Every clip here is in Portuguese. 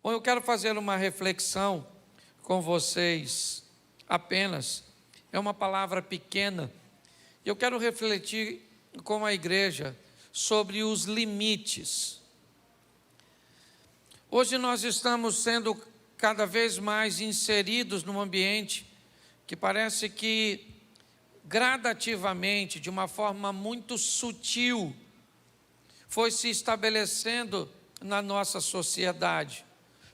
Bom, eu quero fazer uma reflexão com vocês apenas. É uma palavra pequena. Eu quero refletir com a igreja sobre os limites. Hoje nós estamos sendo cada vez mais inseridos num ambiente que parece que gradativamente, de uma forma muito sutil, foi se estabelecendo na nossa sociedade,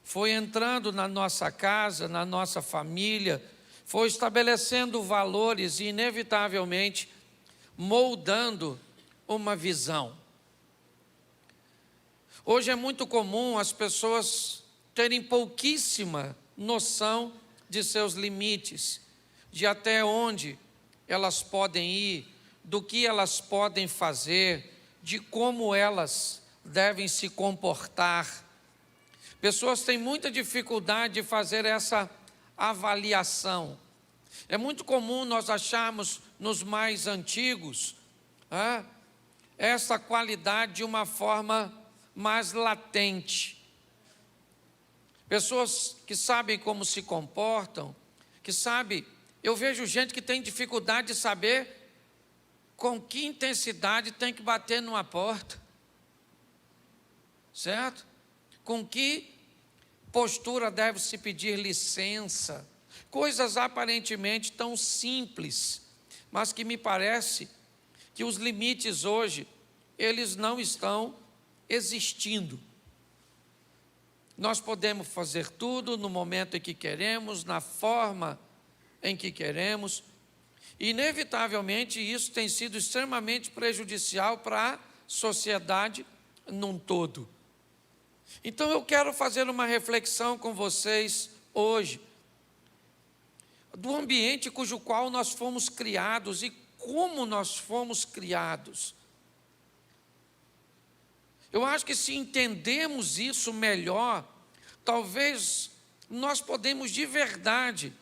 foi entrando na nossa casa, na nossa família, foi estabelecendo valores e, inevitavelmente, moldando uma visão. Hoje é muito comum as pessoas terem pouquíssima noção de seus limites, de até onde elas podem ir, do que elas podem fazer, de como elas devem se comportar. Pessoas têm muita dificuldade de fazer essa avaliação. É muito comum nós acharmos nos mais antigos essa qualidade de uma forma mais latente. Pessoas que sabem como se comportam, que sabem. Eu vejo gente que tem dificuldade de saber com que intensidade tem que bater numa porta, certo? Com que postura deve se pedir licença. Coisas aparentemente tão simples, mas que me parece que os limites hoje, eles não estão existindo. Nós podemos fazer tudo no momento em que queremos, na forma em que queremos. Inevitavelmente, isso tem sido extremamente prejudicial para a sociedade num todo. Então, eu quero fazer uma reflexão com vocês hoje, do ambiente cujo qual nós fomos criados e como nós fomos criados. Eu acho que se entendemos isso melhor, talvez nós podemos de verdade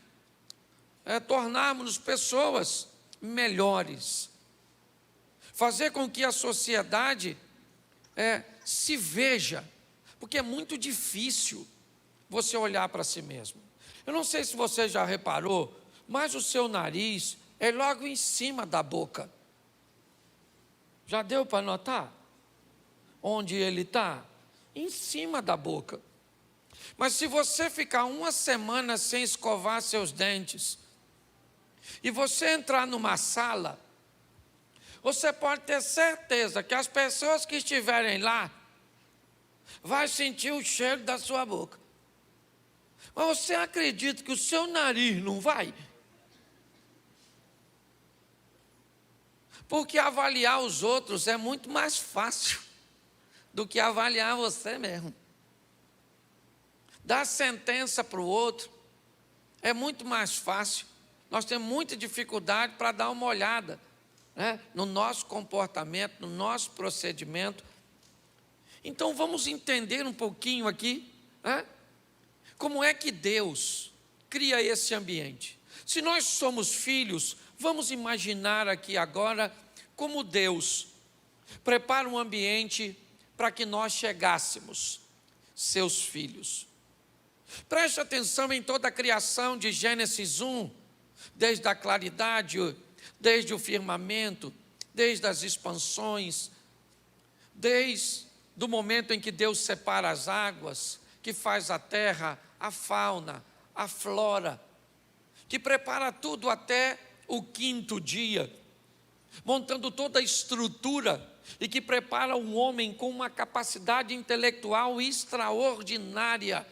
tornarmos-nos pessoas melhores, fazer com que a sociedade se veja, porque é muito difícil você olhar para si mesmo. Eu não sei se você já reparou, mas o seu nariz é logo em cima da boca. Já deu para notar? Onde ele está? Em cima da boca. Mas se você ficar uma semana sem escovar seus dentes, e você entrar numa sala, você pode ter certeza que as pessoas que estiverem lá vão sentir o cheiro da sua boca. Mas você acredita que o seu nariz não vai? Porque avaliar os outros é muito mais fácil do que avaliar você mesmo. Dar sentença para o outro é muito mais fácil. Nós temos muita dificuldade para dar uma olhada no nosso comportamento, no nosso procedimento. Então vamos entender um pouquinho aqui como é que Deus cria esse ambiente. Se nós somos filhos, vamos imaginar aqui agora como Deus prepara um ambiente para que nós chegássemos, seus filhos. Preste atenção em toda a criação de Gênesis 1, desde a claridade, desde o firmamento, desde as expansões, desde o momento em que Deus separa as águas, que faz a terra, a fauna, a flora, que prepara tudo até o quinto dia, montando toda a estrutura e que prepara um homem com uma capacidade intelectual extraordinária.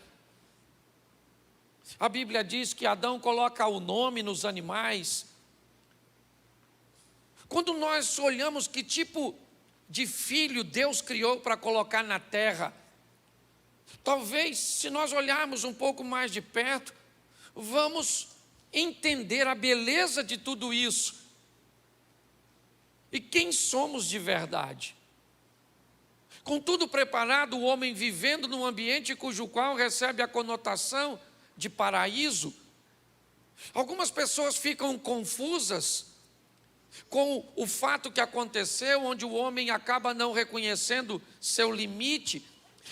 A Bíblia diz que Adão coloca o nome nos animais. Quando nós olhamos que tipo de filho Deus criou para colocar na terra, talvez, se nós olharmos um pouco mais de perto, vamos entender a beleza de tudo isso. E quem somos de verdade. Com tudo preparado, o homem vivendo num ambiente cujo qual recebe a conotação de paraíso. Algumas pessoas ficam confusas com o fato que aconteceu, onde o homem acaba não reconhecendo seu limite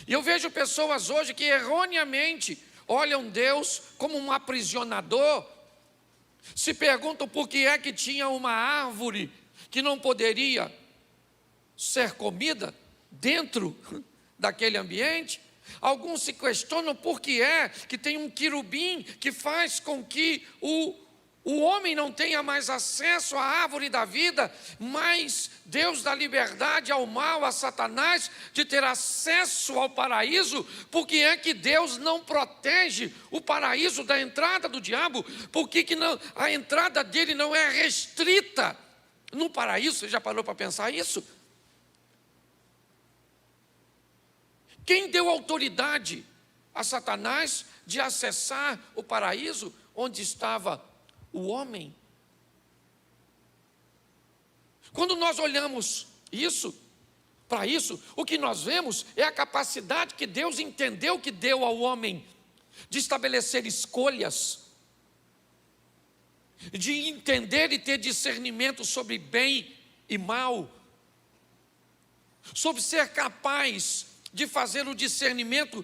E eu vejo pessoas hoje que erroneamente olham Deus como um aprisionador, se perguntam por que é que tinha uma árvore que não poderia ser comida dentro daquele ambiente. Alguns se questionam por que é que tem um querubim que faz com que o homem não tenha mais acesso à árvore da vida, mas Deus dá liberdade ao mal, a Satanás, de ter acesso ao paraíso. Por que é que Deus não protege o paraíso da entrada do diabo? Por que não, a entrada dele não é restrita no paraíso? Você já parou para pensar isso? Quem deu autoridade a Satanás de acessar o paraíso onde estava o homem? Quando nós olhamos para isso, o que nós vemos é a capacidade que Deus entendeu que deu ao homem de estabelecer escolhas, de entender e ter discernimento sobre bem e mal, sobre ser capaz de fazer o discernimento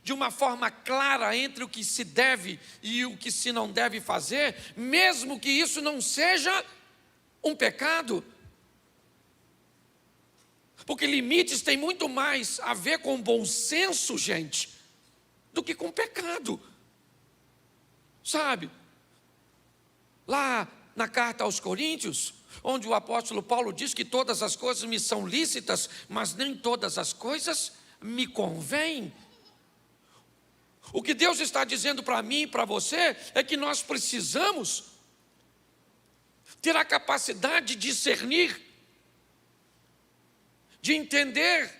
de uma forma clara entre o que se deve e o que se não deve fazer, mesmo que isso não seja um pecado. Porque limites têm muito mais a ver com bom senso, gente, do que com pecado. Sabe? Lá na carta aos Coríntios, onde o apóstolo Paulo diz que todas as coisas me são lícitas, mas nem todas as coisas me convêm. O que Deus está dizendo para mim e para você é que nós precisamos ter a capacidade de discernir, de entender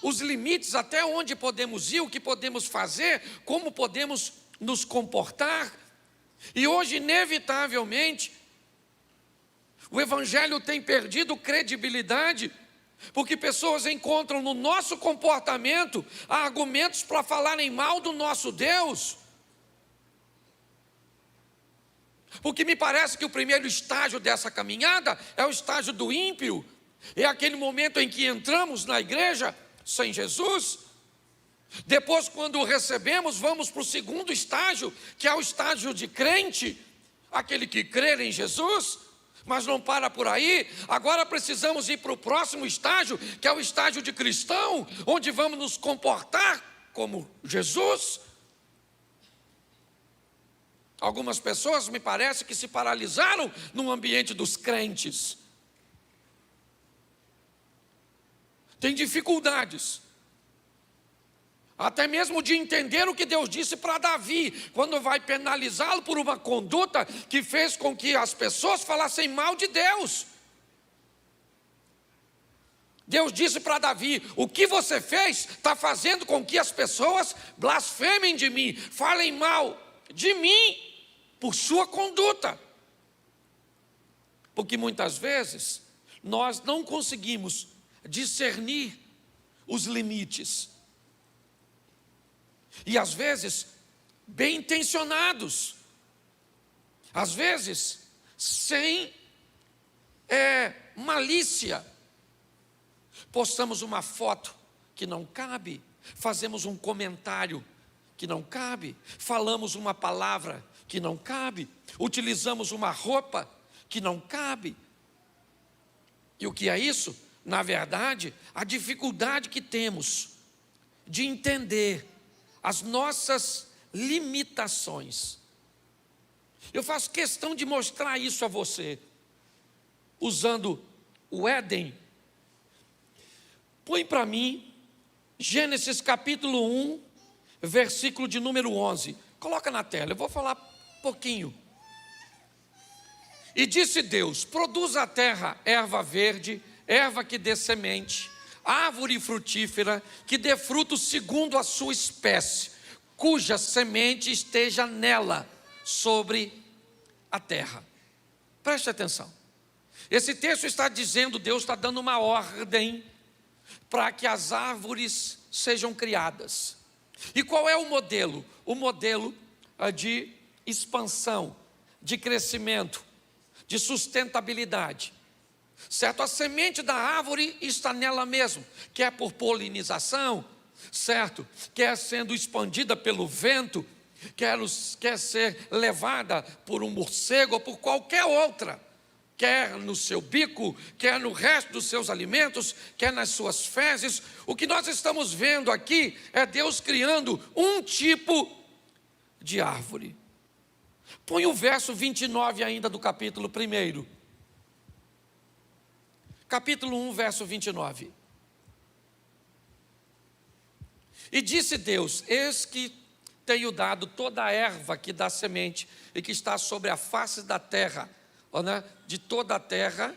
os limites, até onde podemos ir, o que podemos fazer, como podemos nos comportar. E hoje, inevitavelmente, o Evangelho tem perdido credibilidade, porque pessoas encontram no nosso comportamento argumentos para falarem mal do nosso Deus. Porque me parece que o primeiro estágio dessa caminhada é o estágio do ímpio. É aquele momento em que entramos na igreja sem Jesus. Depois, quando o recebemos, vamos para o segundo estágio, que é o estágio de crente, aquele que crê em Jesus. Mas não para por aí. Agora precisamos ir para o próximo estágio, que é o estágio de cristão, onde vamos nos comportar como Jesus. Algumas pessoas, me parece, que se paralisaram no ambiente dos crentes. Tem dificuldades, até mesmo de entender o que Deus disse para Davi, quando vai penalizá-lo por uma conduta que fez com que as pessoas falassem mal de Deus. Deus disse para Davi: o que você fez está fazendo com que as pessoas blasfemem de mim, falem mal de mim por sua conduta. Porque muitas vezes nós não conseguimos discernir os limites. E às vezes, bem intencionados, às vezes, sem malícia, postamos uma foto que não cabe, fazemos um comentário que não cabe, falamos uma palavra que não cabe, utilizamos uma roupa que não cabe. E o que é isso? Na verdade, a dificuldade que temos de entender as nossas limitações. Eu faço questão de mostrar isso a você, usando o Éden. Põe para mim Gênesis capítulo 1, versículo de número 11. Coloca na tela, eu vou falar pouquinho. E disse Deus: produza a terra erva verde, erva que dê semente, árvore frutífera, que dê fruto segundo a sua espécie, cuja semente esteja nela, sobre a terra. Preste atenção. Esse texto está dizendo, Deus está dando uma ordem para que as árvores sejam criadas. E qual é o modelo? O modelo de expansão, de crescimento, de sustentabilidade. Certo? A semente da árvore está nela mesmo, quer por polinização, certo? Quer sendo expandida pelo vento, quer ser levada por um morcego ou por qualquer outra, quer no seu bico, quer no resto dos seus alimentos, quer nas suas fezes. O que nós estamos vendo aqui é Deus criando um tipo de árvore. Põe o verso 29 ainda do capítulo 1. Capítulo 1, verso 29. E disse Deus: eis que tenho dado toda a erva que dá semente e que está sobre a face da terra, né, de toda a terra,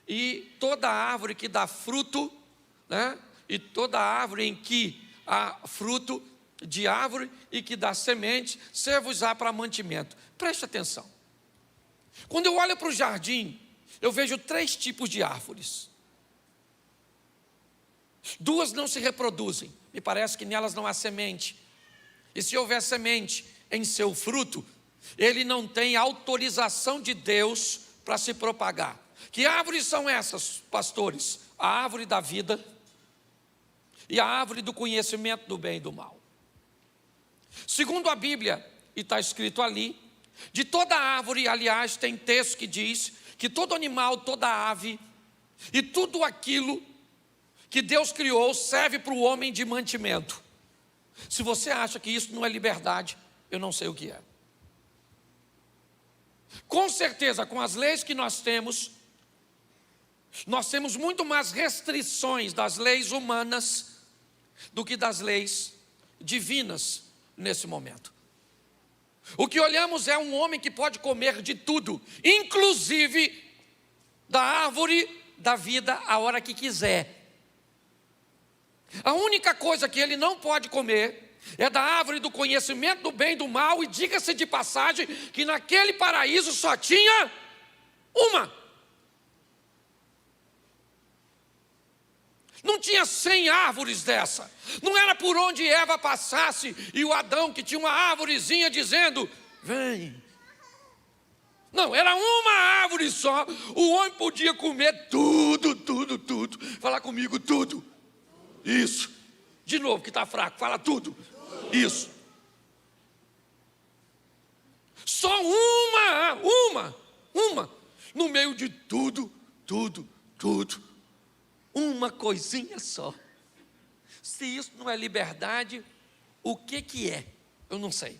e toda árvore que dá fruto, né, e toda árvore em que há fruto de árvore e que dá semente, ser-vos-á para mantimento. Preste atenção. Quando eu olho para o jardim, eu vejo 3 tipos de árvores. 2 não se reproduzem, me parece que nelas não há semente. E se houver semente em seu fruto, ele não tem autorização de Deus para se propagar. Que árvores são essas, pastores? A árvore da vida e a árvore do conhecimento do bem e do mal. Segundo a Bíblia, e está escrito ali, de toda árvore, aliás, tem texto que diz que todo animal, toda ave e tudo aquilo que Deus criou serve para o homem de mantimento. Se você acha que isso não é liberdade, eu não sei o que é. Com certeza, com as leis que nós temos muito mais restrições das leis humanas do que das leis divinas nesse momento. O que olhamos é um homem que pode comer de tudo, inclusive da árvore da vida a hora que quiser. A única coisa que ele não pode comer é da árvore do conhecimento do bem e do mal, e diga-se de passagem que naquele paraíso só tinha uma. Não tinha 100 árvores dessa. Não era por onde Eva passasse e o Adão que tinha uma árvorezinha dizendo: vem. Não, era uma árvore só. O homem podia comer tudo. Fala comigo, tudo. Isso. De novo, que está fraco, fala tudo. Isso. Só uma. No meio de tudo. Uma coisinha só. Se isso não é liberdade, o que é? Eu não sei.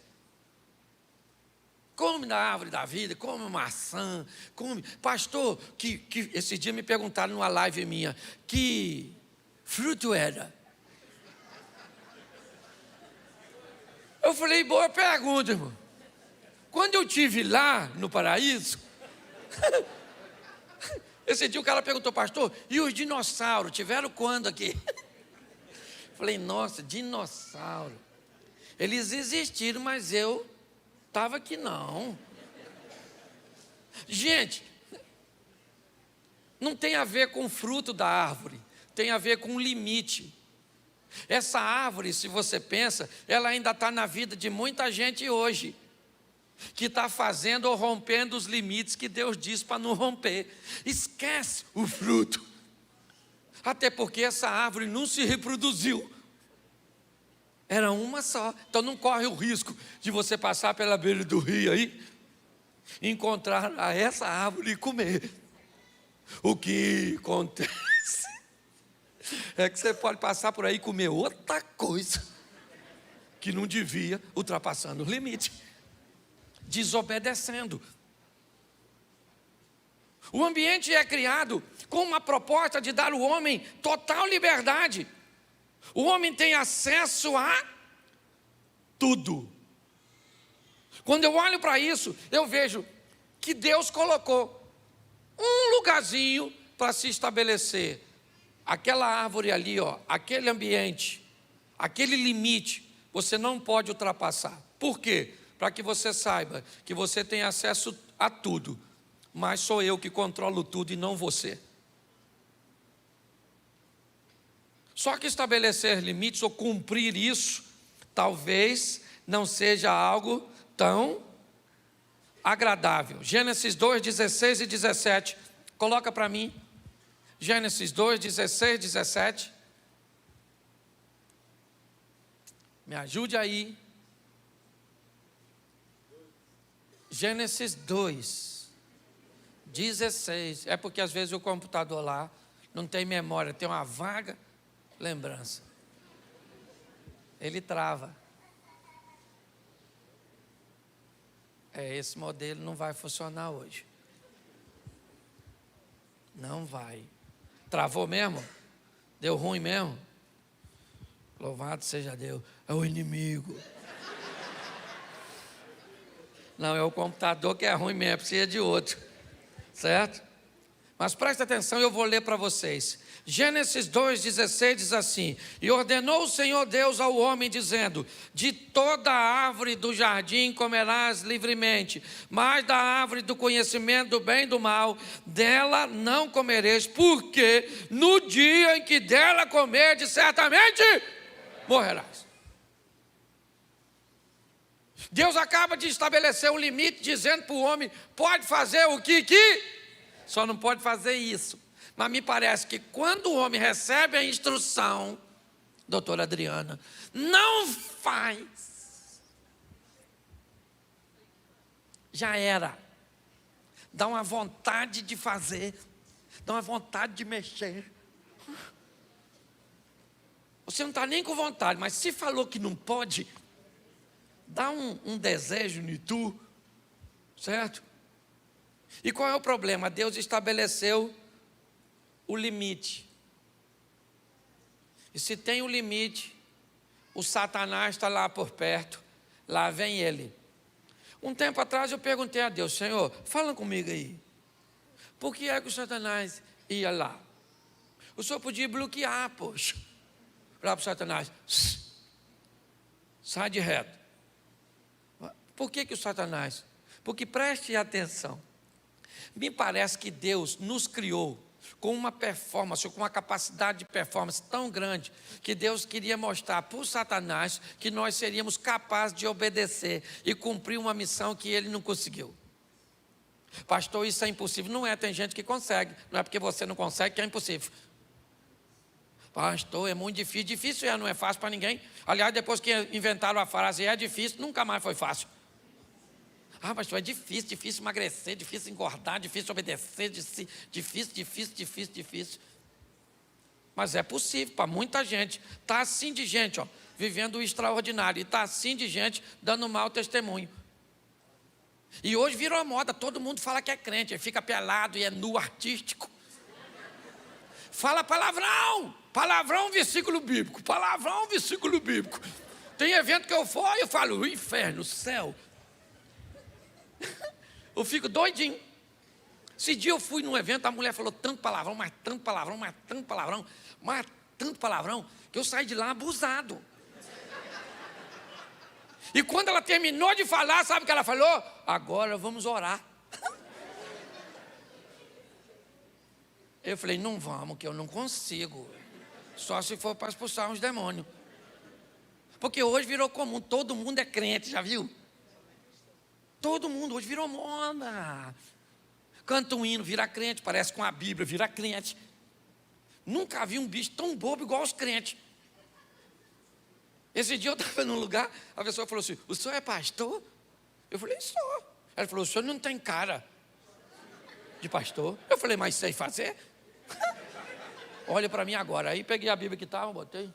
Come da árvore da vida, come maçã, come. Pastor, que esse dia me perguntaram numa live minha, que fruto era? Eu falei, boa pergunta, irmão. Quando eu estive lá no paraíso, esse dia o cara perguntou, pastor, e os dinossauros, tiveram quando aqui? Falei, nossa, dinossauro. Eles existiram, mas eu estava aqui não. Gente, não tem a ver com o fruto da árvore, tem a ver com o limite. Essa árvore, se você pensa, ela ainda está na vida de muita gente hoje, que está fazendo ou rompendo os limites que Deus diz para não romper. Esquece o fruto. Até porque essa árvore não se reproduziu. Era uma só. Então não corre o risco de você passar pela beira do rio aí, encontrar essa árvore e comer. O que acontece é que você pode passar por aí e comer outra coisa que não devia, ultrapassando o limite, desobedecendo. O ambiente é criado com uma proposta de dar ao homem total liberdade. O homem tem acesso a tudo. Quando eu olho para isso, eu vejo que Deus colocou um lugarzinho para se estabelecer. Aquela árvore ali, ó, aquele ambiente, aquele limite, você não pode ultrapassar. Por quê? Para que você saiba que você tem acesso a tudo, mas sou eu que controlo tudo e não você. Só que estabelecer limites ou cumprir isso, talvez não seja algo tão agradável. Gênesis 2, 16 e 17, coloca para mim. Gênesis 2, 16 e 17. Me ajude aí. Gênesis 2, 16. É porque às vezes o computador lá não tem memória, tem uma vaga lembrança. Ele trava. Esse modelo não vai funcionar hoje. Não vai. Travou mesmo? Deu ruim mesmo? Louvado seja Deus. É o inimigo. Não, é o computador que é ruim mesmo, precisa de outro. Certo? Mas presta atenção, eu vou ler para vocês. Gênesis 2,16 diz assim: e ordenou o Senhor Deus ao homem, dizendo: de toda a árvore do jardim comerás livremente, mas da árvore do conhecimento do bem e do mal, dela não comereis, porque no dia em que dela comerdes, certamente morrerás. Deus acaba de estabelecer um limite, dizendo para o homem: pode fazer o que só não pode fazer isso. Mas me parece que quando o homem recebe a instrução, doutora Adriana, não faz, já era. Dá uma vontade de fazer, dá uma vontade de mexer. Você não está nem com vontade, mas se falou que não pode, dá um desejo em tu, certo? E qual é o problema? Deus estabeleceu o limite. E se tem um limite, o Satanás está lá por perto, lá vem ele. Um tempo atrás eu perguntei a Deus: Senhor, fala comigo aí, por que é que o Satanás ia lá? O Senhor podia bloquear, poxa, para o Satanás: sai de reto. Por que o Satanás? Porque preste atenção, me parece que Deus nos criou com uma performance, com uma capacidade de performance tão grande, que Deus queria mostrar para o Satanás que nós seríamos capazes de obedecer e cumprir uma missão que ele não conseguiu. Pastor, isso é impossível. Não é, tem gente que consegue, não é porque você não consegue que é impossível. Pastor, é muito difícil. Difícil não é fácil para ninguém. Aliás, depois que inventaram a frase é difícil, nunca mais foi fácil. Ah, pastor, é difícil emagrecer, difícil engordar, difícil obedecer, difícil. Mas é possível para muita gente. Está assim de gente, ó, vivendo o extraordinário. E está assim de gente dando mau testemunho. E hoje virou moda, todo mundo fala que é crente, fica pelado e é nu artístico. Fala palavrão, versículo bíblico, versículo bíblico. Tem evento que eu for e eu falo: o inferno, o céu. Eu fico doidinho. Esse dia eu fui num evento, a mulher falou tanto palavrão, que eu saí de lá abusado. E quando ela terminou de falar, sabe o que ela falou? Agora vamos orar. Eu falei: não vamos, que eu não consigo. Só se for para expulsar uns demônios. Porque hoje virou comum, todo mundo é crente, já viu? Todo mundo, hoje virou moda. Canta um hino, vira crente, parece com a Bíblia, vira crente. Nunca vi um bicho tão bobo igual os crentes. Esse dia eu estava num lugar, a pessoa falou assim: o senhor é pastor? Eu falei: sou. Ela falou: o senhor não tem cara de pastor. Eu falei: mas sei fazer? Olha para mim agora. Aí peguei a Bíblia que estava, botei.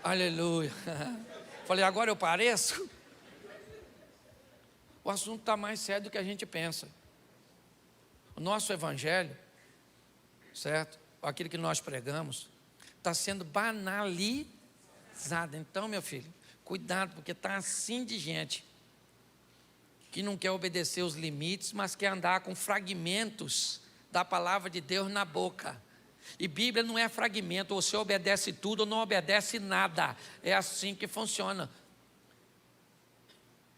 Aleluia. Falei: agora eu pareço? O assunto está mais sério do que a gente pensa. O nosso evangelho, certo? Aquilo que nós pregamos, está sendo banalizado. Então, meu filho, cuidado, porque está assim de gente que não quer obedecer os limites, mas quer andar com fragmentos da palavra de Deus na boca. E Bíblia não é fragmento, ou você obedece tudo ou não obedece nada. É assim que funciona.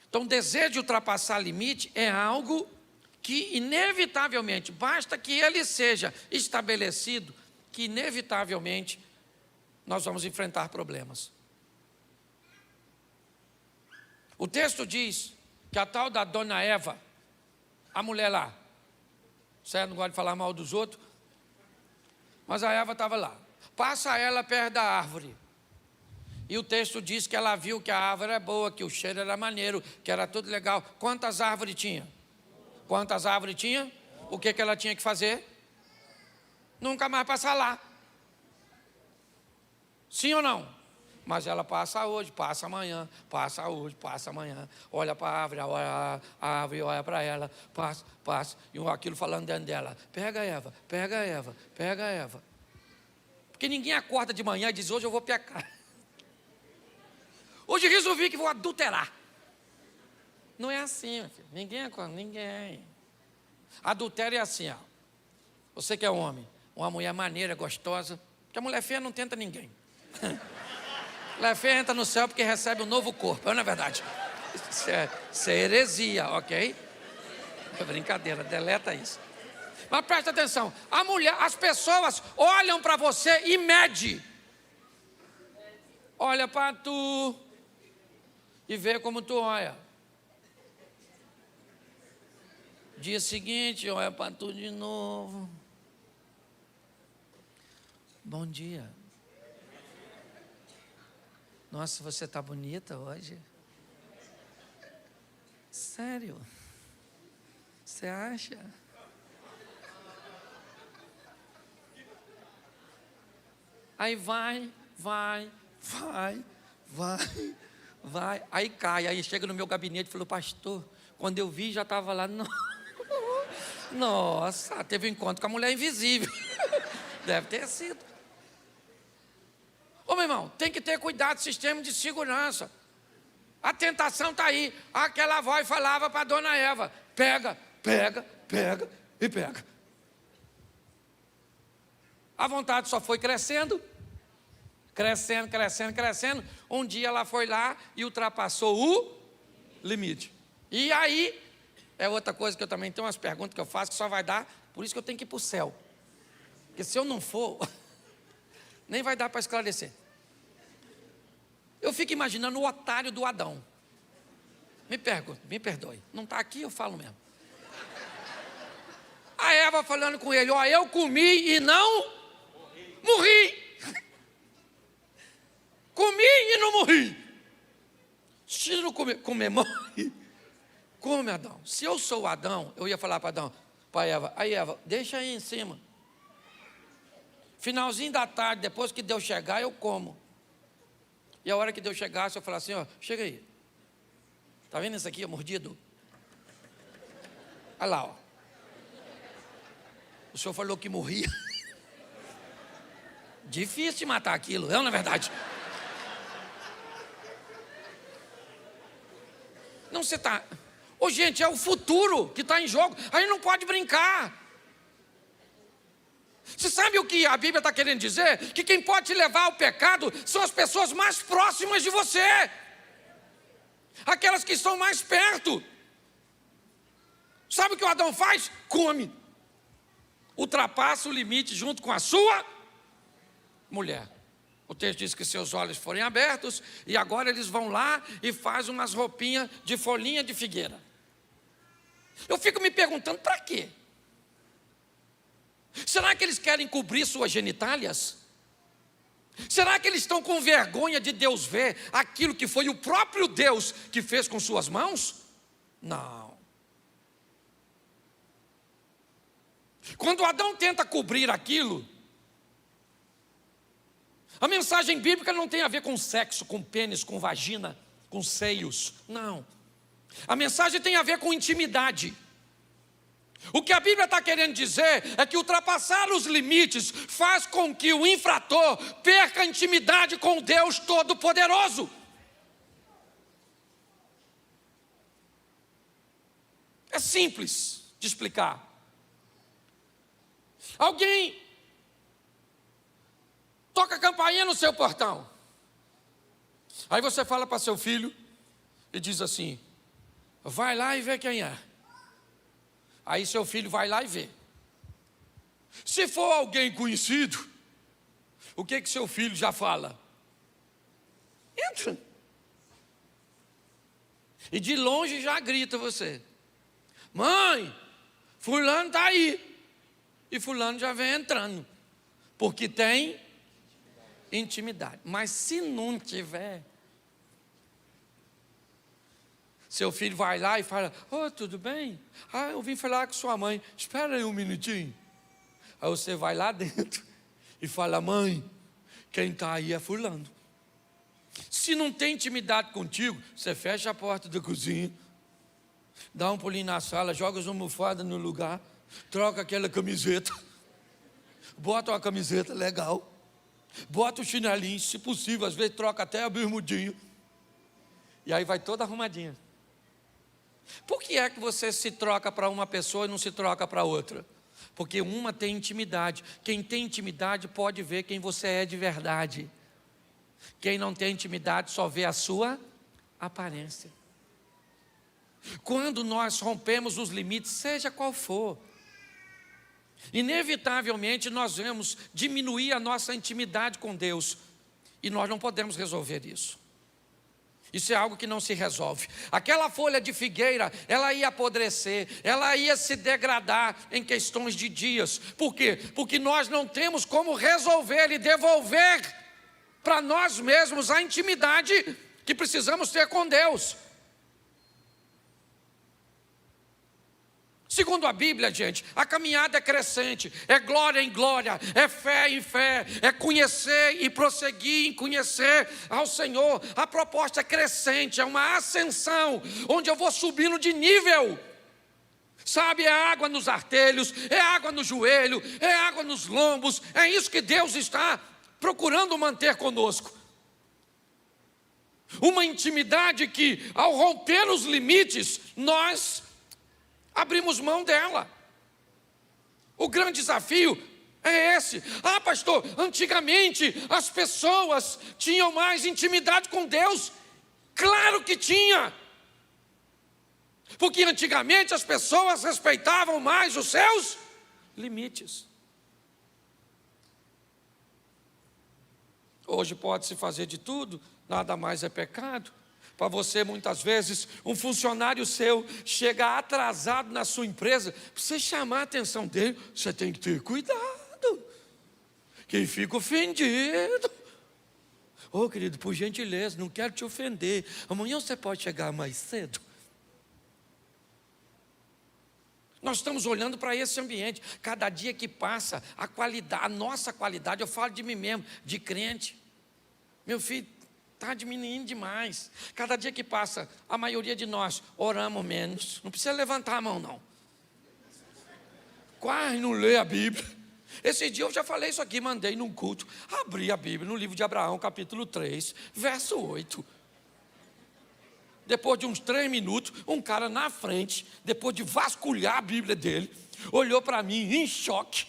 Então, o desejo de ultrapassar limite é algo que inevitavelmente, basta que ele seja estabelecido, que inevitavelmente nós vamos enfrentar problemas. O texto diz que a tal da dona Eva, a mulher lá, certo? Não gosta de falar mal dos outros, Mas a Eva estava lá. Passa ela perto da árvore. E o texto diz que ela viu que a árvore era boa, que o cheiro era maneiro, que era tudo legal. Quantas árvores tinha? Quantas árvores tinha? O que ela tinha que fazer? Nunca mais passar lá. Sim ou não? Mas ela passa hoje, passa amanhã, passa hoje, passa amanhã. Olha para a árvore olha para ela, passa. E aquilo falando dentro dela. Pega Eva, pega Eva, pega Eva. Porque ninguém acorda de manhã e diz, hoje eu vou pecar. Hoje resolvi que vou adulterar. Não é assim, meu filho. Ninguém acorda, ninguém. Adultério é assim, ó. Você que é homem, uma mulher maneira, gostosa. Porque a mulher feia não tenta ninguém. Mulher feia entra no céu porque recebe um novo corpo, não é verdade? Isso é heresia, ok? É brincadeira, deleta isso. Mas presta atenção, a mulher, as pessoas olham para você e medem. Olha para tu e vê como tu olha. Dia seguinte, olha para tu de novo. Bom dia. Nossa, você está bonita hoje. Sério? Você acha? Aí vai. Aí cai, aí chega no meu gabinete e falou, pastor, quando eu vi já estava lá, nossa, teve um encontro com a mulher invisível. Deve ter sido. Ô meu irmão, tem que ter cuidado, sistema de segurança. A tentação está aí. Aquela voz falava para a dona Eva, pega e pega. A vontade só foi crescendo. Um dia ela foi lá e ultrapassou o limite. E aí, é outra coisa que eu também tenho umas perguntas que eu faço que só vai dar, por isso que eu tenho que ir para o céu. Porque se eu não for, nem vai dar para esclarecer. Eu fico imaginando o otário do Adão. Me perdoe. Não está aqui, eu falo mesmo. A Eva falando com ele, ó, eu comi e não morri. Comi e não morri. Se não comer morre. Come, Adão. Se eu sou o Adão, eu ia falar para Adão, para Eva, aí Eva, deixa aí em cima. Finalzinho da tarde, depois que Deus chegar, eu como. E a hora que Deus chegasse, eu falar assim, ó, chega aí. Está vendo isso aqui, mordido? Olha lá, ó. O senhor falou que morria. Difícil de matar aquilo, não é verdade? Não, você está... Ô, gente, é o futuro que está em jogo. A gente não pode brincar. Você sabe o que a Bíblia está querendo dizer? Que quem pode te levar ao pecado são as pessoas mais próximas de você. Aquelas que estão mais perto. Sabe o que o Adão faz? Come. Ultrapassa o limite junto com a sua mulher. O texto diz que seus olhos foram abertos e agora eles vão lá e fazem umas roupinhas de folhinha de figueira. Eu fico me perguntando, para quê? Será que eles querem cobrir suas genitálias? Será que eles estão com vergonha de Deus ver aquilo que foi o próprio Deus que fez com suas mãos? Não. Quando Adão tenta cobrir aquilo, a mensagem bíblica não tem a ver com sexo, com pênis, com vagina, com seios. Não. A mensagem tem a ver com intimidade. O que a Bíblia está querendo dizer é que ultrapassar os limites faz com que o infrator perca a intimidade com o Deus Todo-Poderoso. É simples de explicar. Alguém toca a campainha no seu portão. Aí você fala para seu filho e diz assim, vai lá e vê quem é. Aí seu filho vai lá e vê. Se for alguém conhecido, o que seu filho já fala? Entra. E de longe já grita você. Mãe, fulano está aí. E fulano já vem entrando. Porque tem intimidade. Mas se não tiver, seu filho vai lá e fala: "Oh, tudo bem? Eu vim falar com sua mãe. Espera aí um minutinho." Aí você vai lá dentro e fala: "Mãe, quem está aí é fulano." Se não tem intimidade contigo, você fecha a porta da cozinha, dá um pulinho na sala, joga as almofadas no lugar, troca aquela camiseta, bota uma camiseta legal, bota o chinelinho, se possível, às vezes troca até a bermudinha, e aí vai toda arrumadinha. Por que é que você se troca para uma pessoa e não se troca para outra? Porque uma tem intimidade. Quem tem intimidade pode ver quem você é de verdade. Quem não tem intimidade só vê a sua aparência. Quando nós rompemos os limites, seja qual for, inevitavelmente nós vamos diminuir a nossa intimidade com Deus. E nós não podemos resolver isso. Isso é algo que não se resolve. Aquela folha de figueira, ela ia apodrecer, ela ia se degradar em questões de dias. Por quê? Porque nós não temos como resolver e devolver para nós mesmos a intimidade que precisamos ter com Deus. Segundo a Bíblia, gente, a caminhada é crescente, é glória em glória, é fé em fé, é conhecer e prosseguir em conhecer ao Senhor. A proposta é crescente, é uma ascensão, onde eu vou subindo de nível. Sabe, é água nos artelhos, é água no joelho, é água nos lombos, é isso que Deus está procurando manter conosco. Uma intimidade que, ao romper os limites, nós abrimos mão dela. O grande desafio é esse. Pastor, antigamente as pessoas tinham mais intimidade com Deus. Claro que tinha. Porque antigamente as pessoas respeitavam mais os seus limites. Hoje pode-se fazer de tudo, nada mais é pecado. Para você, muitas vezes, um funcionário seu chega atrasado na sua empresa, para você chamar a atenção dele, você tem que ter cuidado. Quem fica ofendido. Querido, por gentileza, não quero te ofender. Amanhã você pode chegar mais cedo. Nós estamos olhando para esse ambiente. Cada dia que passa, a nossa qualidade, eu falo de mim mesmo, de crente. Meu filho, está diminuindo demais. Cada dia que passa, a maioria de nós oramos menos. Não precisa levantar a mão, não. Quase não lê a Bíblia. Esse dia eu já falei isso aqui, mandei num culto. Abri a Bíblia no livro de Abraão, capítulo 3, verso 8. Depois de uns 3 minutos, um cara na frente, depois de vasculhar a Bíblia dele, olhou para mim em choque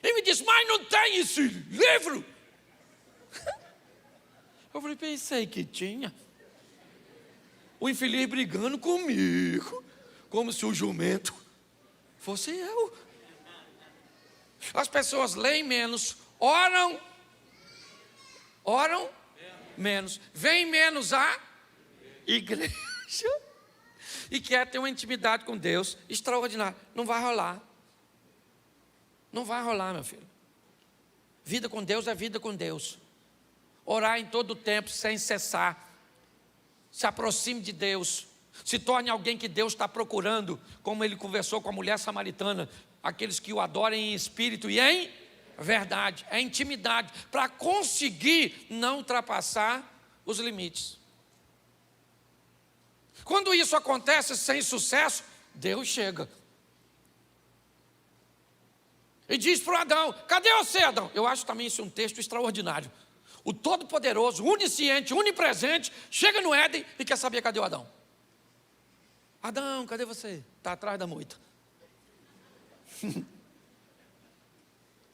e me disse: "Mas não tem esse livro?" Eu falei: "Pensei que tinha." O infeliz brigando comigo, como se o jumento fosse eu. As pessoas leem menos, oram menos, vêm menos a igreja e quer ter uma intimidade com Deus extraordinária. Não vai rolar. Não vai rolar, meu filho. Vida com Deus é vida com Deus. Orar em todo o tempo, sem cessar. Se aproxime de Deus. Se torne alguém que Deus está procurando, como ele conversou com a mulher samaritana. Aqueles que o adorem em espírito e em verdade. É intimidade, para conseguir não ultrapassar os limites. Quando isso acontece sem sucesso, Deus chega e diz para o Adão: "Cadê você, Adão?" Eu acho também isso um texto extraordinário. O Todo-Poderoso, onisciente, onipresente, chega no Éden e quer saber cadê o Adão. "Adão, cadê você?" "Está atrás da moita."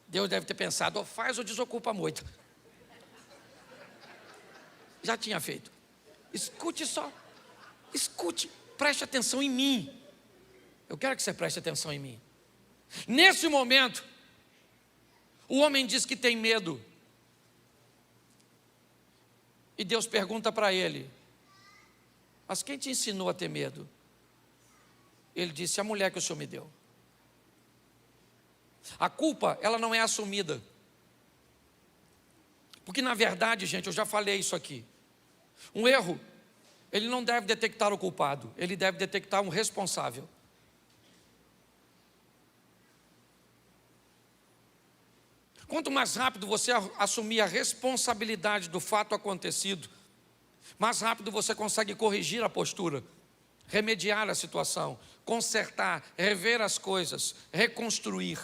Deus deve ter pensado: ou faz ou desocupa a moita. Já tinha feito. Escute só. Escute, preste atenção em mim. Eu quero que você preste atenção em mim. Nesse momento, o homem diz que tem medo. E Deus pergunta para ele: "Mas quem te ensinou a ter medo?" Ele disse: "A mulher que o Senhor me deu." A culpa, ela não é assumida. Porque na verdade, gente, eu já falei isso aqui. Um erro, ele não deve detectar o culpado, ele deve detectar um responsável. Quanto mais rápido você assumir a responsabilidade do fato acontecido, mais rápido você consegue corrigir a postura, remediar a situação, consertar, rever as coisas, reconstruir.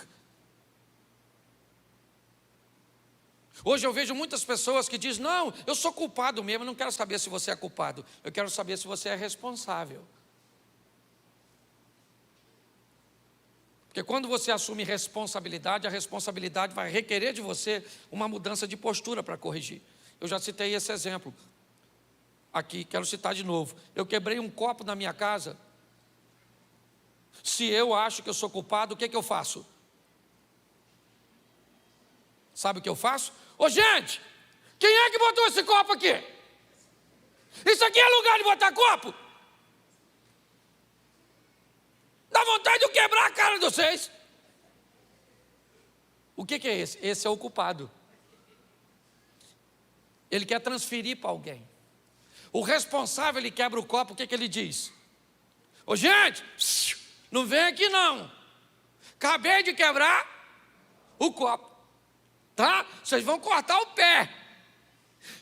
Hoje eu vejo muitas pessoas que dizem, não, eu sou culpado mesmo, eu não quero saber se você é culpado, eu quero saber se você é responsável. Porque quando você assume responsabilidade, a responsabilidade vai requerer de você uma mudança de postura para corrigir. Eu já citei esse exemplo aqui, quero citar de novo. Eu quebrei um copo na minha casa. Se eu acho que eu sou culpado, o que eu faço? Sabe o que eu faço? Ô gente, quem é que botou esse copo aqui? Isso aqui é lugar de botar copo? Dá vontade de eu quebrar a cara de vocês. O que é esse? Esse é o culpado. Ele quer transferir para alguém. O responsável, ele quebra o copo, o que ele diz? Ô gente, não vem aqui não. Acabei de quebrar o copo. Tá? Vocês vão cortar o pé.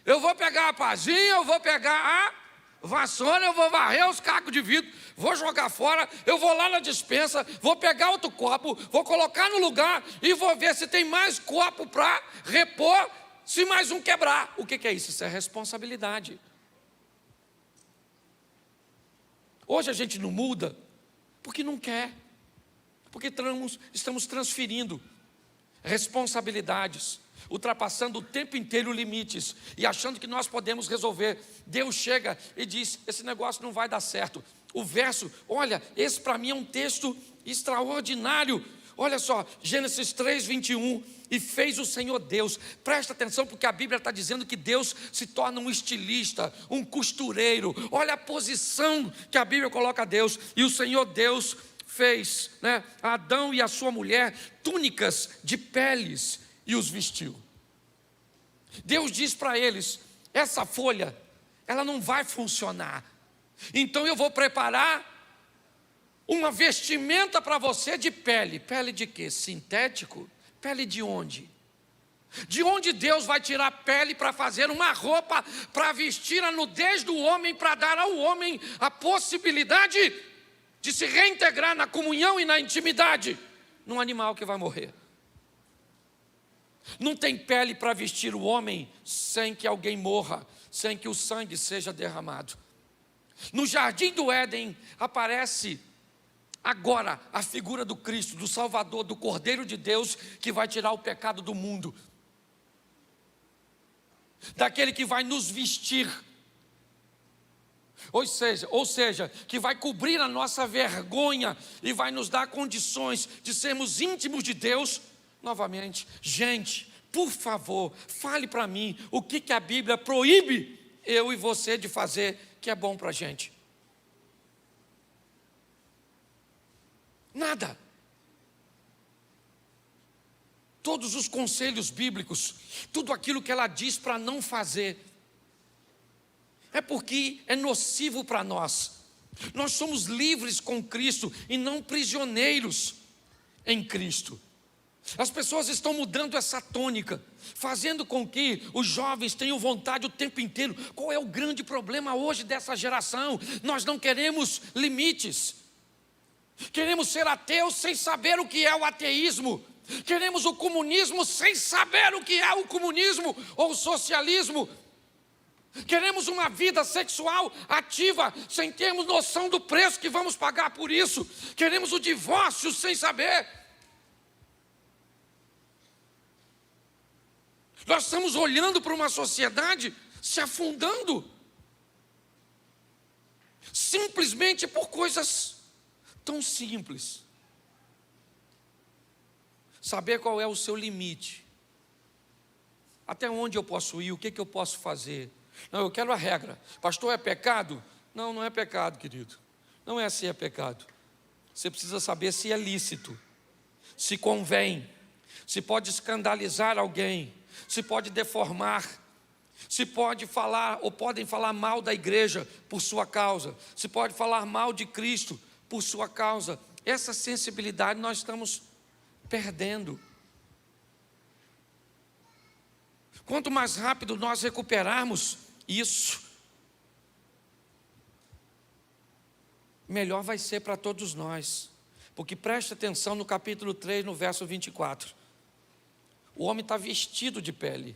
Eu vou pegar a pazinha, eu vou pegar a vassoura, eu vou varrer os cacos de vidro, vou jogar fora, eu vou lá na despensa, vou pegar outro copo, vou colocar no lugar e vou ver se tem mais copo para repor, se mais um quebrar. O que é isso? Isso é responsabilidade. Hoje a gente não muda porque não quer, porque estamos transferindo responsabilidades, ultrapassando o tempo inteiro limites e achando que nós podemos resolver. Deus chega e diz, esse negócio não vai dar certo. O verso, olha, esse para mim é um texto extraordinário. Olha só, Gênesis 3, 21, e fez o Senhor Deus. Presta atenção porque a Bíblia está dizendo que Deus se torna um estilista, um costureiro. Olha a posição que a Bíblia coloca a Deus. E o Senhor Deus fez, a Adão e a sua mulher túnicas de peles e os vestiu. Deus diz para eles, essa folha, ela não vai funcionar. Então eu vou preparar uma vestimenta para você de pele. Pele de quê? Sintético? Pele de onde? De onde Deus vai tirar pele para fazer uma roupa, para vestir a nudez do homem, para dar ao homem a possibilidade de se reintegrar na comunhão e na intimidade, num animal que vai morrer. Não tem pele para vestir o homem sem que alguém morra, sem que o sangue seja derramado. No jardim do Éden aparece agora a figura do Cristo, do Salvador, do Cordeiro de Deus, que vai tirar o pecado do mundo, daquele que vai nos vestir, ou seja, que vai cobrir a nossa vergonha e vai nos dar condições de sermos íntimos de Deus novamente. Gente, por favor, fale para mim o que a Bíblia proíbe eu e você de fazer que é bom para a gente. Nada. Todos os conselhos bíblicos, tudo aquilo que ela diz para não fazer, é porque é nocivo para nós. Nós somos livres com Cristo e não prisioneiros em Cristo. As pessoas estão mudando essa tônica, fazendo com que os jovens tenham vontade o tempo inteiro. Qual é o grande problema hoje dessa geração? Nós não queremos limites. Queremos ser ateus sem saber o que é o ateísmo. Queremos o comunismo sem saber o que é o comunismo ou o socialismo. Queremos uma vida sexual ativa sem termos noção do preço que vamos pagar por isso. Queremos o divórcio sem saber. Nós estamos olhando para uma sociedade se afundando, simplesmente por coisas tão simples. Saber qual é o seu limite. Até onde eu posso ir, o que eu posso fazer. Não, eu quero a regra. Pastor, é pecado? Não, não é pecado, querido. Não é se é pecado. Você precisa saber se é lícito, se convém, se pode escandalizar alguém, se pode deformar, se pode falar ou podem falar mal da igreja por sua causa, se pode falar mal de Cristo por sua causa. Essa sensibilidade nós estamos perdendo. Quanto mais rápido nós recuperarmos isso, melhor vai ser para todos nós. Porque preste atenção no capítulo 3, no verso 24. O homem está vestido de pele,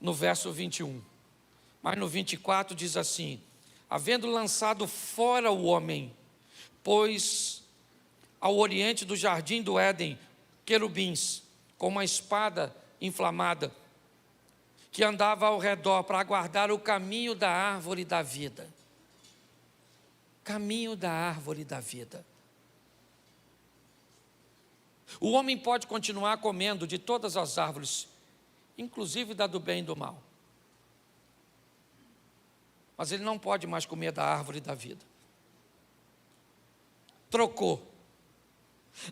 no verso 21. Mas no 24 diz assim: havendo lançado fora o homem, pôs ao oriente do jardim do Éden querubins, com uma espada inflamada, que andava ao redor para aguardar o caminho da árvore da vida. Caminho da árvore da vida. O homem pode continuar comendo de todas as árvores, inclusive da do bem e do mal. Mas ele não pode mais comer da árvore da vida. Trocou.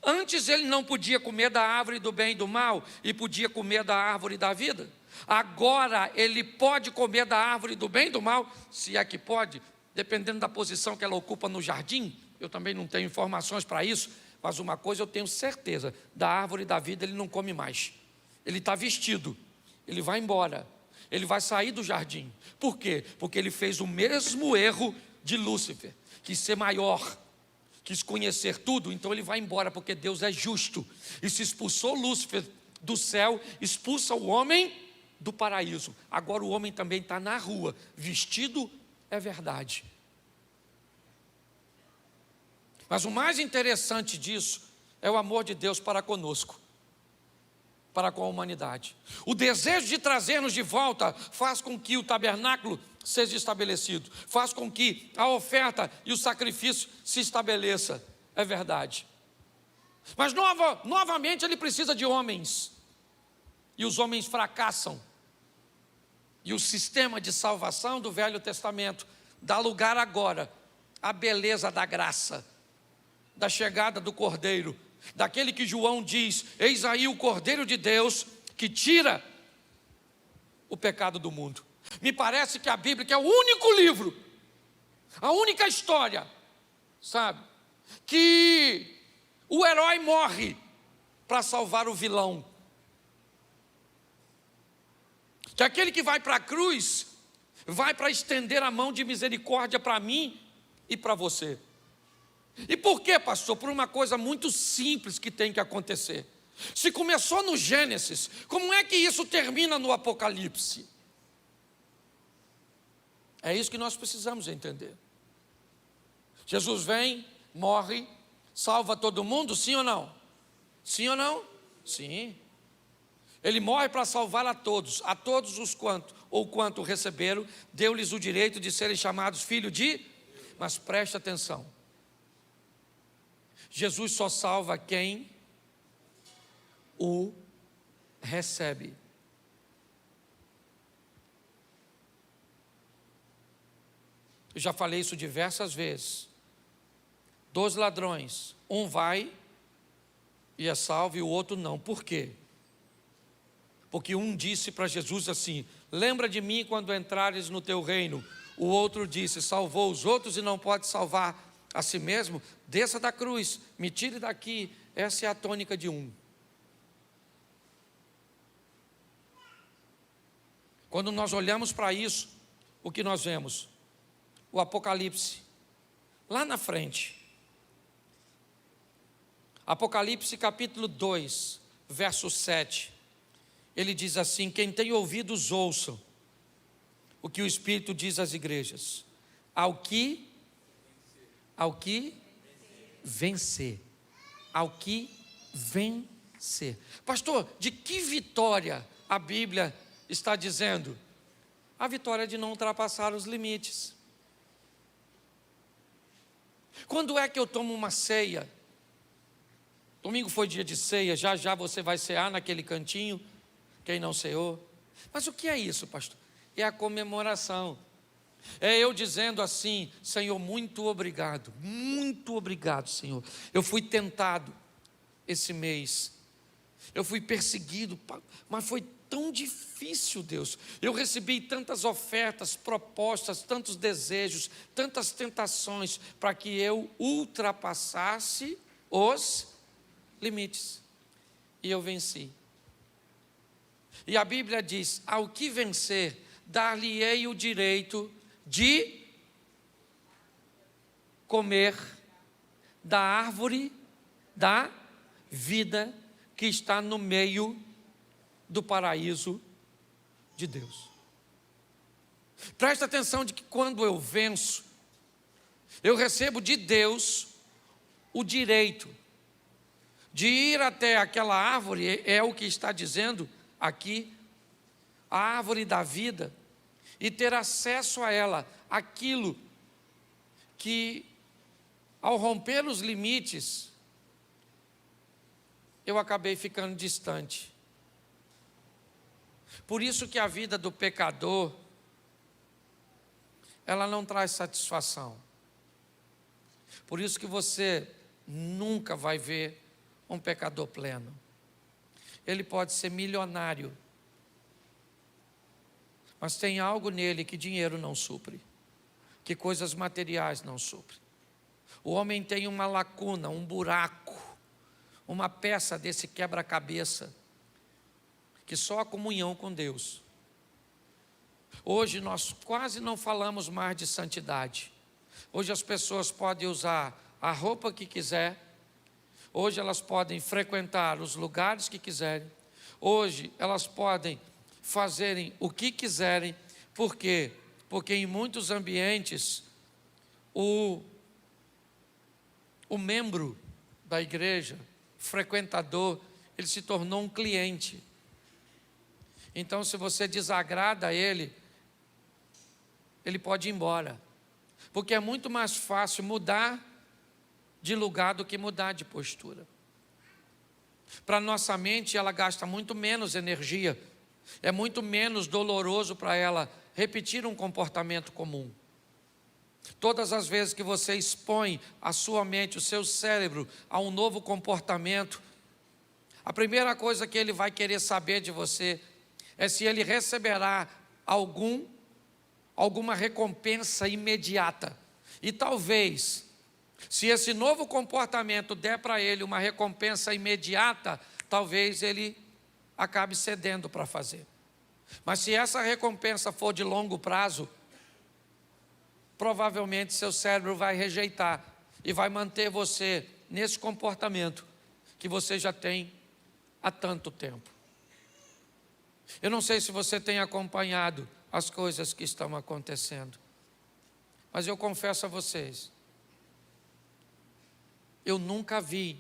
Antes ele não podia comer da árvore do bem e do mal e podia comer da árvore da vida. Agora ele pode comer da árvore do bem e do mal, se é que pode, dependendo da posição que ela ocupa no jardim. Eu também não tenho informações para isso, mas uma coisa eu tenho certeza: da árvore da vida ele não come mais. Ele está vestido, ele vai embora, ele vai sair do jardim. Por quê? Porque ele fez o mesmo erro de Lúcifer, quis ser maior, quis conhecer tudo, então ele vai embora, porque Deus é justo. E se expulsou Lúcifer do céu, expulsa o homem do paraíso. Agora o homem também está na rua, vestido é verdade. Mas o mais interessante disso é o amor de Deus para conosco, para com a humanidade. O desejo de trazer-nos de volta faz com que o tabernáculo seja estabelecido, faz com que a oferta e o sacrifício se estabeleça. É verdade. Mas novamente ele precisa de homens, e os homens fracassam. E o sistema de salvação do Velho Testamento dá lugar agora à beleza da graça, da chegada do Cordeiro, daquele que João diz: eis aí o Cordeiro de Deus que tira o pecado do mundo. Me parece que a Bíblia, que é o único livro, a única história, sabe, que o herói morre para salvar o vilão. Que aquele que vai para a cruz, vai para estender a mão de misericórdia para mim e para você. E por quê, pastor? Por uma coisa muito simples que tem que acontecer. Se começou no Gênesis, como é que isso termina no Apocalipse? É isso que nós precisamos entender. Jesus vem, morre, salva todo mundo, sim ou não? Sim ou não? Sim. Ele morre para salvar a todos os quanto receberam, deu-lhes o direito de serem chamados filhos de... Mas preste atenção, Jesus só salva quem o recebe. Eu já falei isso diversas vezes. 2 ladrões, um vai e é salvo e o outro não. Por quê? Porque um disse para Jesus assim: lembra de mim quando entrares no teu reino. O outro disse: salvou os outros e não pode salvar a si mesmo? Desça da cruz, me tire daqui. Essa é a tônica de um. Quando nós olhamos para isso, o que nós vemos? O Apocalipse, lá na frente. Apocalipse capítulo 2, verso 7. Ele diz assim: quem tem ouvidos ouçam o que o Espírito diz às igrejas. Ao que vencer. Ao que vencer. Pastor, de que vitória a Bíblia está dizendo? A vitória de não ultrapassar os limites. Quando é que eu tomo uma ceia? Domingo foi dia de ceia, já já você vai cear naquele cantinho, quem não ceou. Mas o que é isso, pastor? É a comemoração. É eu dizendo assim: Senhor, muito obrigado, Senhor. Eu fui tentado esse mês, eu fui perseguido, mas foi tão difícil, Deus. Eu recebi tantas ofertas, propostas, tantos desejos, tantas tentações, para que eu ultrapassasse os limites. E eu venci. E a Bíblia diz: ao que vencer, dar-lhe-ei o direito de comer da árvore da vida que está no meio do paraíso de Deus. Presta atenção de que quando eu venço, eu recebo de Deus o direito de ir até aquela árvore, é o que está dizendo aqui, a árvore da vida, e ter acesso a ela, aquilo que, ao romper os limites, eu acabei ficando distante. Por isso que a vida do pecador, ela não traz satisfação. Por isso que você nunca vai ver um pecador pleno. Ele pode ser milionário, mas tem algo nele que dinheiro não supre, que coisas materiais não suprem. O homem tem uma lacuna, um buraco, uma peça desse quebra-cabeça, que só a comunhão com Deus. Hoje nós quase não falamos mais de santidade. Hoje as pessoas podem usar a roupa que quiser. Hoje elas podem frequentar os lugares que quiserem. Hoje elas podem fazerem o que quiserem. Por quê? Porque em muitos ambientes o membro da igreja, frequentador, ele se tornou um cliente. Então, se você desagrada a ele, ele pode ir embora. Porque é muito mais fácil mudar de lugar do que mudar de postura. Para nossa mente, ela gasta muito menos energia. É muito menos doloroso para ela repetir um comportamento comum. Todas as vezes que você expõe a sua mente, o seu cérebro, a um novo comportamento, a primeira coisa que ele vai querer saber de você é se ele receberá alguma recompensa imediata. E talvez, se esse novo comportamento der para ele uma recompensa imediata, talvez ele acabe cedendo para fazer. Mas se essa recompensa for de longo prazo, provavelmente seu cérebro vai rejeitar e vai manter você nesse comportamento que você já tem há tanto tempo. Eu não sei se você tem acompanhado as coisas que estão acontecendo, mas eu confesso a vocês, eu nunca vi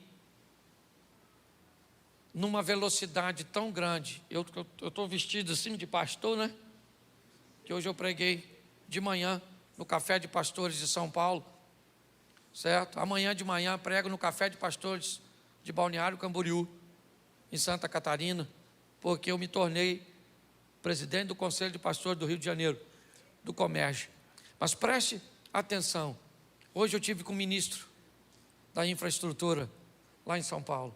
numa velocidade tão grande. Eu estou vestido assim de pastor, né? Que hoje eu preguei de manhã no Café de Pastores de São Paulo, certo? Amanhã de manhã prego no Café de Pastores de Balneário Camboriú, em Santa Catarina, porque eu me tornei presidente do Conselho de Pastores do Rio de Janeiro, do Comércio. Mas preste atenção, hoje eu tive com o ministro da infraestrutura, lá em São Paulo,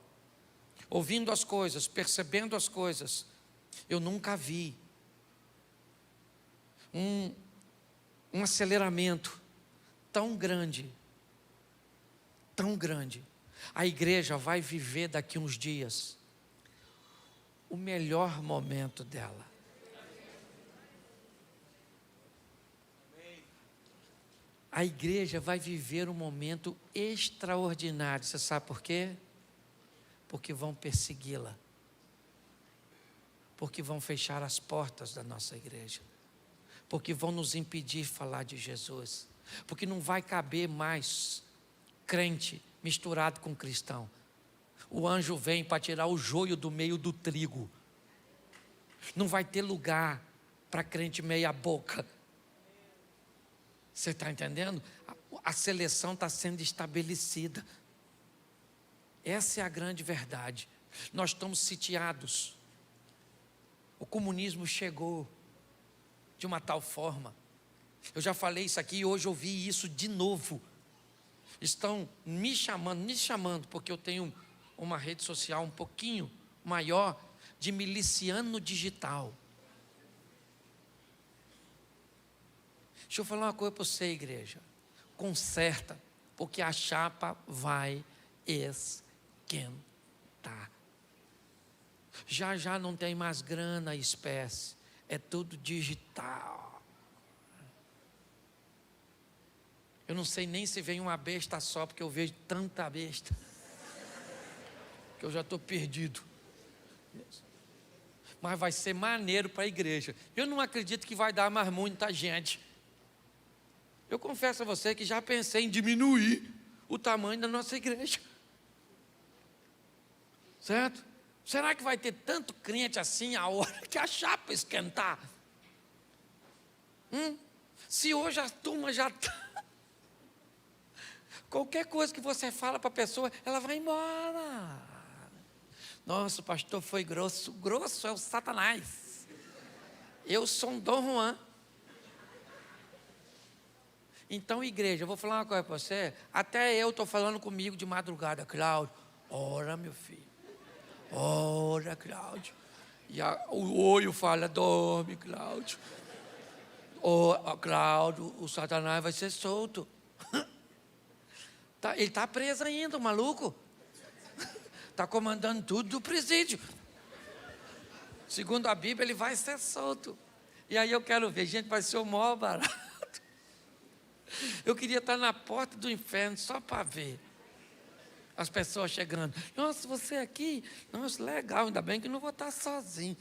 ouvindo as coisas, percebendo as coisas. Eu nunca vi um aceleramento tão grande, tão grande. A igreja vai viver daqui uns dias o melhor momento dela. A igreja vai viver um momento extraordinário. Você sabe por quê? Porque vão persegui-la. Porque vão fechar as portas da nossa igreja. Porque vão nos impedir de falar de Jesus. Porque não vai caber mais crente misturado com cristão. O anjo vem para tirar o joio do meio do trigo. Não vai ter lugar para crente meia boca. Você está entendendo? A seleção está sendo estabelecida. Essa é a grande verdade. Nós estamos sitiados. O comunismo chegou de uma tal forma. Eu já falei isso aqui e hoje ouvi isso de novo. Estão me chamando, porque eu tenho uma rede social um pouquinho maior, de miliciano digital. Deixa eu falar uma coisa para você, igreja. Conserta, porque a chapa vai esquentar. Já já não tem mais grana espécie, é tudo digital. Eu não sei nem se vem uma besta só, porque eu vejo tanta besta, que eu já estou perdido. Mas vai ser maneiro para a igreja. Eu não acredito que vai dar mais muita gente. Eu confesso a você que já pensei em diminuir o tamanho da nossa igreja. Certo? Será que vai ter tanto crente assim a hora que a chapa esquentar? Se hoje a turma já está... Qualquer coisa que você fala para a pessoa, ela vai embora. Nossa, o pastor foi grosso. Grosso é o Satanás. Eu sou um Dom Juan. Então, igreja, eu vou falar uma coisa para você. Até eu estou falando comigo de madrugada. Cláudio, ora, meu filho. Ora, Cláudio. E o olho fala, dorme, Cláudio. Cláudio, o Satanás vai ser solto. Ele está preso ainda, o maluco. Está comandando tudo do presídio. Segundo a Bíblia, ele vai ser solto. E aí eu quero ver, gente, vai ser o maior barato. Eu queria estar na porta do inferno só para ver as pessoas chegando. Nossa, você aqui? Nossa, legal, ainda bem que não vou estar sozinho.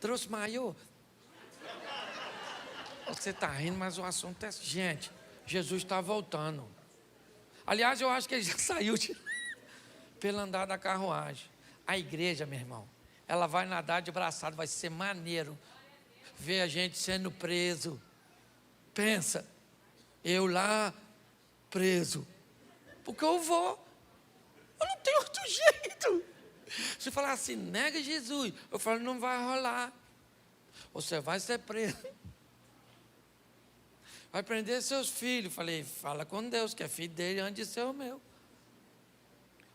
Trouxe maiô? Você está rindo, mas o assunto é... Gente, Jesus está voltando. Aliás, eu acho que ele já saiu pelo andar da carruagem. A igreja, meu irmão, ela vai nadar de braçada, vai ser maneiro ver a gente sendo preso. Pensa, eu lá preso, porque eu vou, eu não tenho outro jeito. Se falar assim, nega Jesus, eu falo, não vai rolar, você vai ser preso. Vai prender seus filhos. Falei, fala com Deus, que é filho dele antes de ser o meu.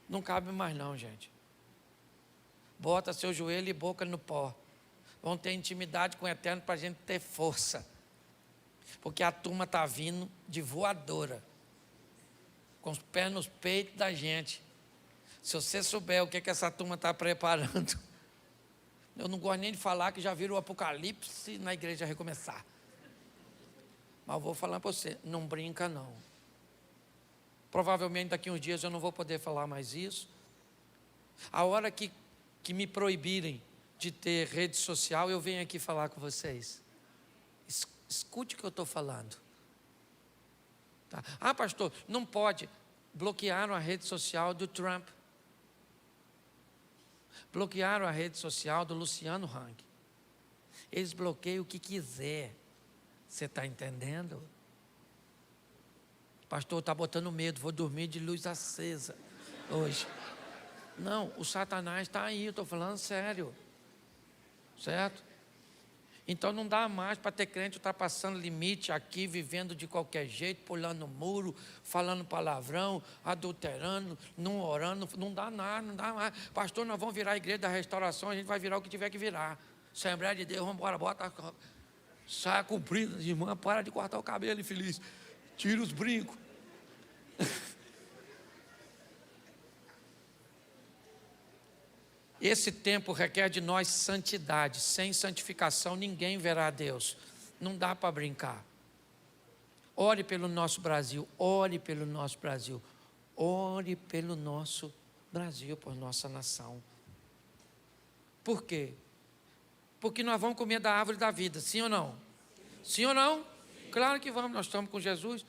Não cabe mais não, gente. Bota seu joelho e boca no pó. Vão ter intimidade com o Eterno para a gente ter força. Porque a turma está vindo de voadora. Com os pés nos peitos da gente. Se você souber o que essa turma está preparando. Eu não gosto nem de falar que já viram o Apocalipse na igreja recomeçar. Mas eu vou falar para você, não brinca não. Provavelmente daqui uns dias eu não vou poder falar mais isso. A hora que me proibirem de ter rede social, eu venho aqui falar com vocês. Escute o que eu estou falando. Tá? Ah, pastor, não pode. Bloquearam a rede social do Trump. Bloquearam a rede social do Luciano Hang. Eles bloqueiam o que quiser. Você está entendendo? Pastor, está botando medo, vou dormir de luz acesa hoje. Não, o Satanás está aí, eu estou falando sério. Certo? Então não dá mais para ter crente ultrapassando limite aqui, vivendo de qualquer jeito, pulando muro, falando palavrão, adulterando, não orando, não dá nada, não dá mais. Pastor, nós vamos virar a igreja da restauração, a gente vai virar o que tiver que virar. Assembleia de Deus, vamos embora, bota... Saia comprida, irmã, para de cortar o cabelo, infeliz. Tira os brincos. Esse tempo requer de nós santidade. Sem santificação ninguém verá a Deus. Não dá para brincar. Ore pelo nosso Brasil, ore pelo nosso Brasil. Ore pelo nosso Brasil, por nossa nação. Por quê? Porque nós vamos comer da árvore da vida, sim ou não? Sim ou não? Sim. Claro que vamos, nós estamos com Jesus.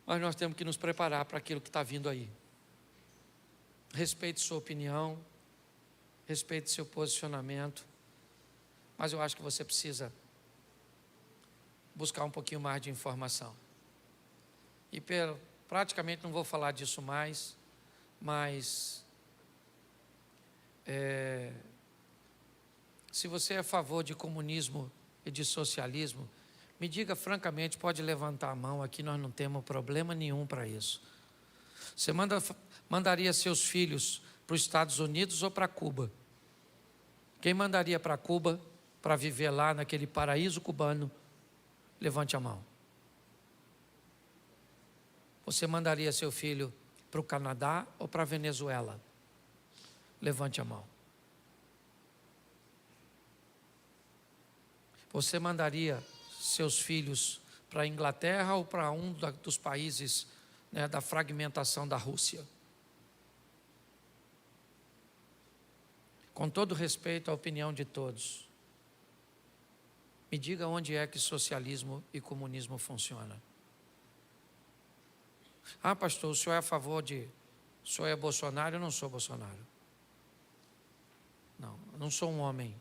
Mas nós temos que nos preparar para aquilo que está vindo aí. Respeite sua opinião, respeite seu posicionamento, mas eu acho que você precisa buscar um pouquinho mais de informação. E praticamente não vou falar disso mais, mas... se você é a favor de comunismo e de socialismo, me diga francamente, pode levantar a mão aqui, nós não temos problema nenhum para isso. Você mandaria seus filhos para os Estados Unidos ou para Cuba? Quem mandaria para Cuba para viver lá naquele paraíso cubano? Levante a mão. Você mandaria seu filho para o Canadá ou para a Venezuela? Levante a mão. Você mandaria seus filhos para a Inglaterra ou para um dos países, né, da fragmentação da Rússia? Com todo respeito à opinião de todos, me diga onde é que socialismo e comunismo funcionam. Ah, pastor, o senhor é a favor de... O senhor é Bolsonaro? Eu não sou Bolsonaro. Não, eu não sou um homem.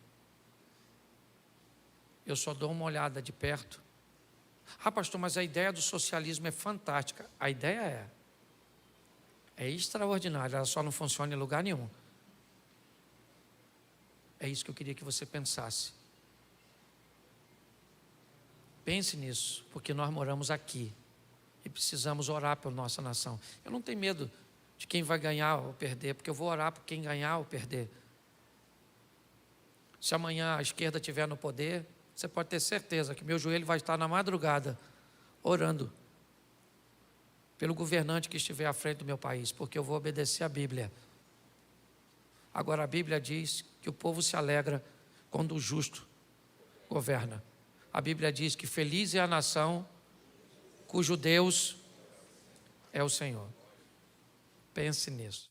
Eu só dou uma olhada de perto. Ah, pastor, mas a ideia do socialismo é fantástica. A ideia é extraordinária, ela só não funciona em lugar nenhum. É isso que eu queria que você pensasse. Pense nisso, porque nós moramos aqui e precisamos orar pela nossa nação. Eu não tenho medo de quem vai ganhar ou perder, porque eu vou orar por quem ganhar ou perder. Se amanhã a esquerda estiver no poder, você pode ter certeza que meu joelho vai estar na madrugada orando pelo governante que estiver à frente do meu país, porque eu vou obedecer a Bíblia. Agora a Bíblia diz que o povo se alegra quando o justo governa. A Bíblia diz que feliz é a nação cujo Deus é o Senhor. Pense nisso.